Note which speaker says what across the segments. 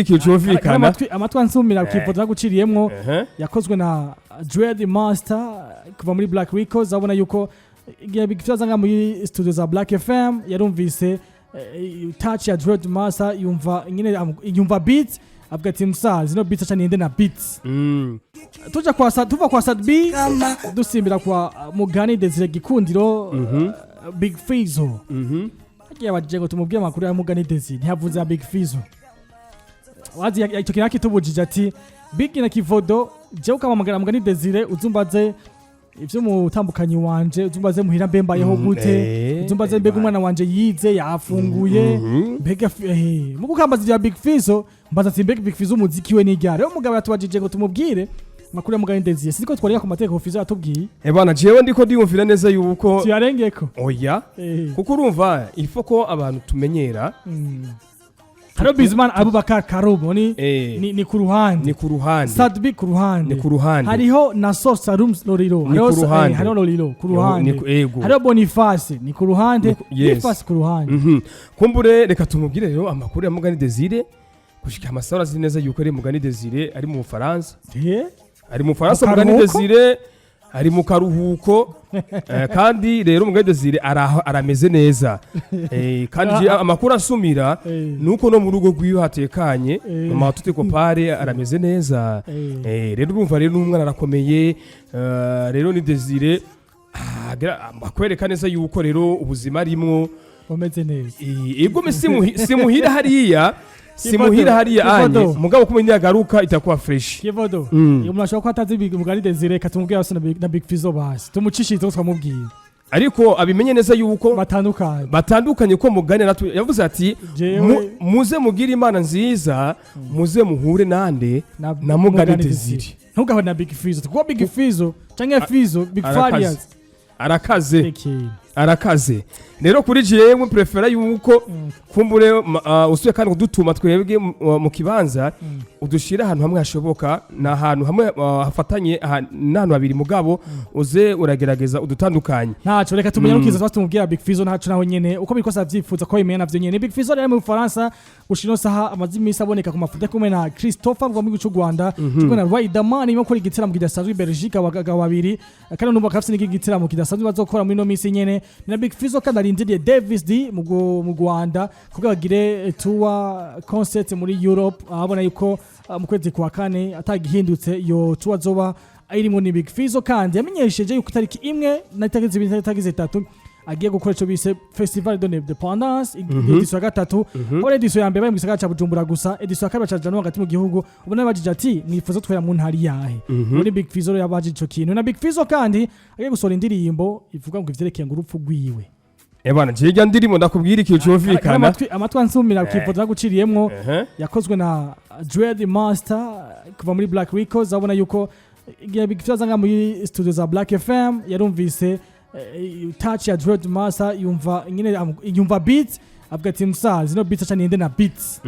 Speaker 1: Ikicyumvikana
Speaker 2: amatwi ansumira ukifoto naguciriyemwo yakozwe na Dread Master kuva muri Black Records abona yuko igihe bigifyaza nga muri studio za Black FM yarumvise touch ya Dread Master yumva beats avuga ati musaza no beats cyane inde na beats tuva kwa Sad B dusimbira kwa Mugani Desire Gikundiro Big Fizzo agiye baje ngo tumubwiye amakuru ya Mugani Desire ntiyavuze ya Big Fizzo wazi icyo kintu kitubujije ati Big na Kivodo je ukamamagara Mugani Desire uzumbaze ivyo mutambukanyi wanje uzumbaze muhira mbembayeho gute uzumbaze mbega umwana wanje yize yafunguye mbega mu gukambaza ya Big Fizzo mbaza ati mbega Big Fizzo umuziki we n'iryare umugabo yatubajije ngo tumubwire makuru ya Mugani Desire siko twariya ku mateka Fizzo atubwiye
Speaker 1: bana jewe ndiko ndiyumvira neza yuko
Speaker 2: tuyarengeko
Speaker 1: oya kuko urumva ifo ko abantu tumenyera
Speaker 2: Haro Bizman Abubakar Karubo ni ku ruhande Sadbi ku ruhande hariho na Sosa Rooms Loriro hariho Loriro ku ruhande hariho Boniface ni ku ruhande Boniface ku ruhande
Speaker 1: kumbure reka tumubwire rero amakuru ya Mugani Desire gushika amasara azi neza yuko ari Mugani Desire ari mu Faransa ari mu Faransa Mugani Desire ari mu karuhuko kandi rero Mugani Desire arameze neza kandi amakuru asumira nuko no mu rugo rwiwe hatekanye mama tuteko pare arameze neza rero urumva rero umwana arakomeye rero ni Desire akwereka neza yuko rero ubuzima arimwo
Speaker 2: bumeze neza
Speaker 1: ego simuhira hariya simuhira hariya anye mugabo kumenya yagaruka itakuwa fresh
Speaker 2: Kivodo umuntu ashobora ko atazi Mugani Desire katumubwira hose na Big Fizzo basi tumucishije twamubwira
Speaker 1: ariko abimenye neza yuko
Speaker 2: batandukanye
Speaker 1: ko Mugani yavuze ati muze mugira imana nziza muze muhure nande na Mugani Desire
Speaker 2: ntugaho na Big Fizzo kuko Big Fizzo canke Fizzo Big Farias
Speaker 1: arakaze rero kuri jewe prefera yuko kumbure usuye kandi kudutuma twebwe mu kibanza udushira ahantu hamwe hashoboka na ahantu hamwe hafatanye n'ahantu babiri mugabo uze uragerageza udutandukanye
Speaker 2: ntaco reka tumenye ukiza twastumubwira Big Fizzo ntaco naho nyene uko bikosa vyifuza ko bimenya navyo nyene Big Fizzo rero mu Faransa gushino saha amazimisi aboneka ku mafoto kumwe na Christopher ngo mu Rwanda kumwe na Riderman yo kuri gitera mu kidasanzwe Belgique abagabo babiri kandi numva kafise n'igitera mu kidasanzwe bazokora muri no misi nyene na Big Fizzo kandi arindiriye Davis D mu Rwanda kuko bagire tour concert muri Europe abona yuko mu kwezi kwa kane atagihindutse yo tour zoba irimo ni Big Fizzo kandi yamenyesheje yuko tariki imwe na tariki 3 agiye gukora ico bise Festival de l'Indépendance edition ya 3 abo edition ya mbere bari mu gisagara ca Bujumbura gusa edition ya kabiri ca January hagati mu gihugu ubona bagije ati mwifuza twera mu ntari yahe muri Big Fizzo yabaje ico kintu na Big Fizzo kandi agiye gusora indirimbo ivuga ngo ivyerekeye ngo urupfu rwiwe
Speaker 1: bana jeje ndirimo ndakubwira ikiyo cyumvikana
Speaker 2: amatwi ansumira ukifoto naguciriyemwo yakozwe na Dread Master kuva muri Black Records abona yuko igihe bigifyaza nga muri studio za Black FM yarumvise touch ya Dread Master yumva beats avuga ati musaza no beats cyane inde na beats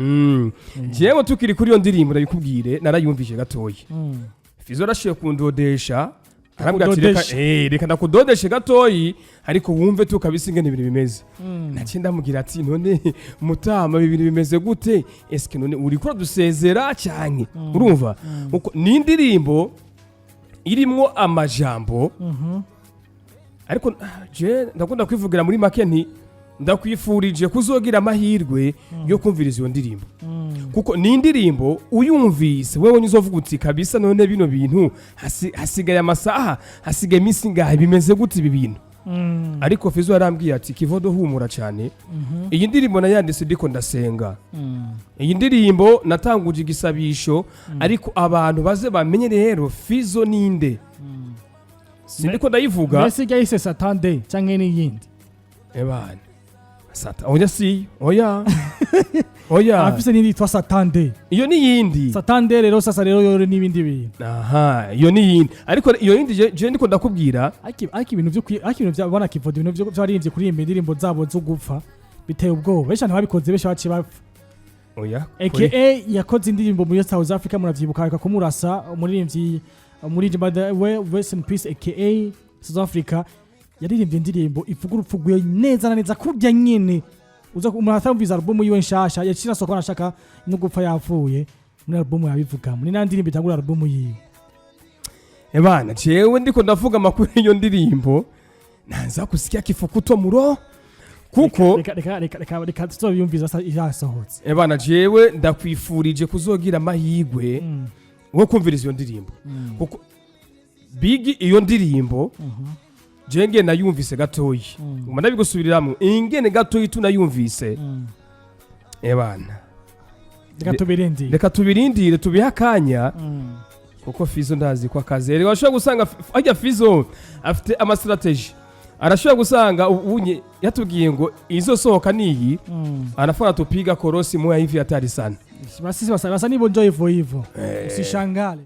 Speaker 1: jewe tukiri kuri yo ndirimbo ndabikubwire narayumvise gatoyi Fizzo rashiye kundodesha arambwa ati reka ndakudodeshe gatoyi ariko wumve tukabisingene ibintu bimeze naci ndamugira ati none mutama ibintu bimeze gute eske none uri ko dusezera cyane urumva ni indirimbo irimwo amajambo ariko je ndakunda kwivugira muri make nti ndakwifurije kuzogira amahirwe yo kumviriza iyo ndirimbo kuko ni indirimbo uyumvise wewe nizovuga uti kabisa none bino bintu hasigaye amasaha hasigaye iminsi ngahe bimeze gute ibi bintu ariko Fizzo yarambwiye ati Kivodo humura cyane iyi ndirimbo nayanditse ndiko ndasenga iyi ndirimbo natanguje igisabisho ariko abantu baze bamenye rero Fizzo ninde sindiko ndayivuga
Speaker 2: mbese yahise Satande canke n'iyindi
Speaker 1: bana oya
Speaker 2: afise nindi twa Satande
Speaker 1: iyo ni yindi
Speaker 2: Satande rero sasa rero yore nibindi bintu
Speaker 1: iyo ni yindi ariko iyo yindi je ndiko ndakubwira
Speaker 2: aki ibintu byo bana Kivodo ibintu byo baririmbye kuri iyi ndirimbo zabo zo gupfa biteye ubwoba besha ntabikoze besha baci bapfa
Speaker 1: oya
Speaker 2: aka yakoze indirimbo muri South Africa muravyibuka kumurasa umuririmbyi muri West in Peace aka South Africa yaririmbye indirimbo ivuga urupfu rwe neza na neza kurya nyene uza umuntu atamviza album yiwe nshasha yacina soko nashaka no gupfa yapfuye muri album yabivugamo ni nandi ndirimbo itangura album yiwe
Speaker 1: ebana jewe ndiko ndavuga amakuru iyo ndirimbo nanza kusikia kifukuto muro kuko
Speaker 2: reka tuzobiyumviza yasohotse
Speaker 1: ebana jewe ndakwifurije kuzogira amahigwe wo kumviriza iyo ndirimbo kuko bigi iyo ndirimbo jenge nayumvise gatoyi umana bigusubiriramwe ingene gatoyi tunayumvise ebana reka tubirindire tubihakanya kuko Fizzo ndazi kwa kazi rero washobora gusanga ajya Fizzo afite ama strategy arashobora gusanga ubunye yatubwiye ngo izo sohoka niyi anafanya tupiga korosi moya hivi hatari sana
Speaker 2: basi nibo joy hivyo usishangale